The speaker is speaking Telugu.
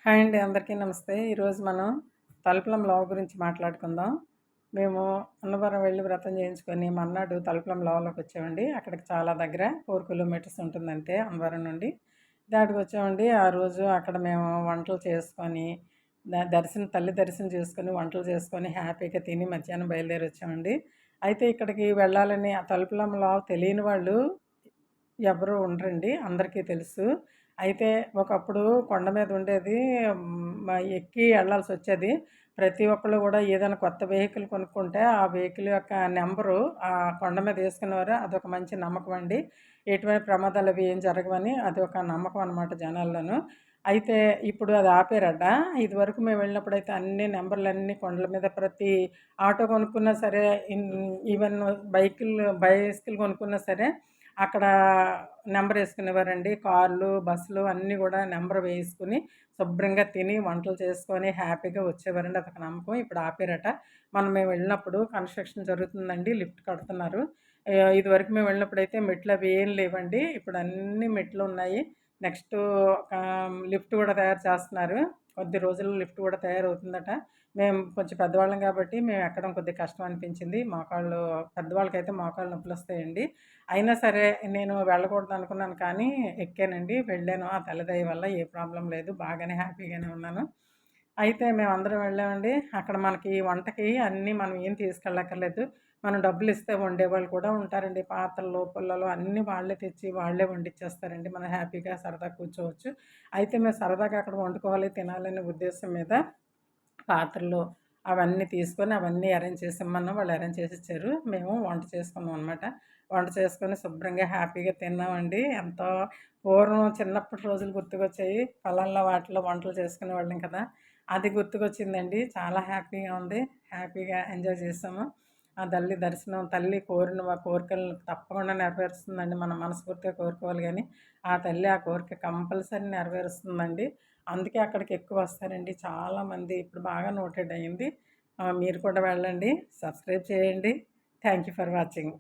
హాయ్ అండి. అందరికీ నమస్తే. ఈరోజు మనం తలుపులం లావు గురించి మాట్లాడుకుందాం. మేము అన్నవరం వెళ్లి వ్రతం చేయించుకొని మర్నాడు తలుపులం లావులోకి వచ్చామండి. అక్కడికి చాలా దగ్గర 4 కిలోమీటర్స్ ఉంటుందంతే అన్నవరం నుండి. దాటికి వచ్చామండి. ఆ రోజు అక్కడ మేము వంటలు చేసుకొని తల్లి దర్శనం చేసుకొని, వంటలు చేసుకొని హ్యాపీగా తిని మధ్యాహ్నం బయలుదేరి వచ్చామండి. అయితే ఇక్కడికి వెళ్ళాలని ఆ తలుపులం లావు తెలియని వాళ్ళు ఎవరు ఉండరండి. అందరికీ తెలుసు. అయితే ఒకప్పుడు కొండ మీద ఉండేది. ఎక్కి ఎళ్ళాల్సొచ్చేది. ప్రతి ఒక్కళ్ళు గూడా ఏదైనా కొత్త వెహికల్ కొనుక్కుంటే, ఆ వెహికల్ యొక్క నంబరు కొండ మీద యేసుకునేవారు. అదొక మంచి నమ్మకమండి. ఎటువంటి ప్రమాదాలవి ఏం జరగవని అదొక నమ్మకం అనమాట జనాల్లోను. అయితే ఇప్పుడు అది ఆపారట. ఇదివరకు మేము వెళ్ళినప్పుడైతే అన్ని నంబర్‌లన్నీ కొండల మీద ప్రతి ఆటో కొనుక్కున్నా సరే, ఈవెన్ బైసికిల్ కొనుక్కున్నా సరే అక్కడ నంబరేసుకునేవారండి. కార్లు, బస్సులు అన్నీ గూడా నంబర్ వేసుకొని, శుభ్రంగా తిని, వంటలు చేసుకొని హ్యాపీగా వచ్చేవారండి. అదొక నమ్మకం. ఇప్పుడు ఆపారట. మేము వెళ్ళినప్పుడు కన్‌స్ట్రక్షన్ జరుగుతుందండి. లిఫ్ట్ కడుతున్నారు. ఇదివరకు మేము వెళ్ళినప్పుడైతే మెట్లవి ఏం లేవండి. ఇప్పుడు అన్నీ మెట్లున్నాయి. నెక్స్టు లిఫ్ట్ గూడా తయారు చేస్తున్నారు. కొద్ది రోజుల్లో లిఫ్ట్ గూడా తయారవుతుందట. మేము కొంచెం పెద్దవాళ్ళం గాబట్టి, మేము ఎక్కడం కొద్దిగా కష్టం అనిపించింది. పెద్దవాళ్ళకైతే మోకాళ్ళు నొప్పులొస్తాయండి. అయినా సరే నేను వెళ్ళకూడదనుకున్నాను కానీ ఎక్కానండి. వెళ్ళాను. ఆ తల్లి దయ వల్ల ఏ ప్రాబ్లమ్ లేదు. బాగానే హ్యాపీగానే ఉన్నాను. అయితే మేమందరం వెళ్ళామండి. అక్కడ మనకి వంటకి అన్నీ మనం ఏం తీసుకెళ్ళక్కర్లేదు. మనం డబ్బులిస్తే వండేవాళ్ళు కూడా ఉంటారండి. పాత్రలు, పుల్లలు అన్నీ వాళ్ళే తెచ్చి వాళ్ళే వండిచ్చేస్తారండి. మనం హ్యాపీగా సరదాగా కూర్చోవచ్చు. అయితే మేము సరదాగా అక్కడ వండుకోవాలి, తినాలనే ఉద్దేశం మీద పాత్రలు అవన్నీ తీసుకొని అవన్నీ అరేంజ్ చేసిమ్మన్నాం. వాళ్ళు అరేంజ్ చేసిచ్చారు. మేము వంట చేసుకున్నాం అనమాట. వంట చేసుకొని శుభ్రంగా హ్యాపీగా తిన్నామండి. ఎంతో పూర్వం చిన్నప్పటి రోజులు గుర్తుకొచ్చాయి. పొలాల్లో వాటిలో వంటలు చేసుకునేవాళ్ళం కదా! అది గుర్తుకొచ్చిందండి. చాలా హ్యాపీగా ఉంది. హ్యాపీగా ఎంజాయ్ చేసాము. ఆ తల్లి దర్శనం తల్లి కోరిన కోరికలను తప్పకుండా నెరవేరుస్తుందండి. మనం మనస్ఫూర్తిగా కోరుకోవాలి గానీ, ఆ తల్లి ఆ కోరిక కంపల్సరీ నెరవేరుస్తుందండి. అందుకే అక్కడికి ఎక్కువ వస్తారండి చాలామంది. ఇప్పుడు బాగా నోటెడ్ అయింది. మీరు కూడా వెళ్ళండి. సబ్స్క్రైబ్ చేయండి. Thank you for watching.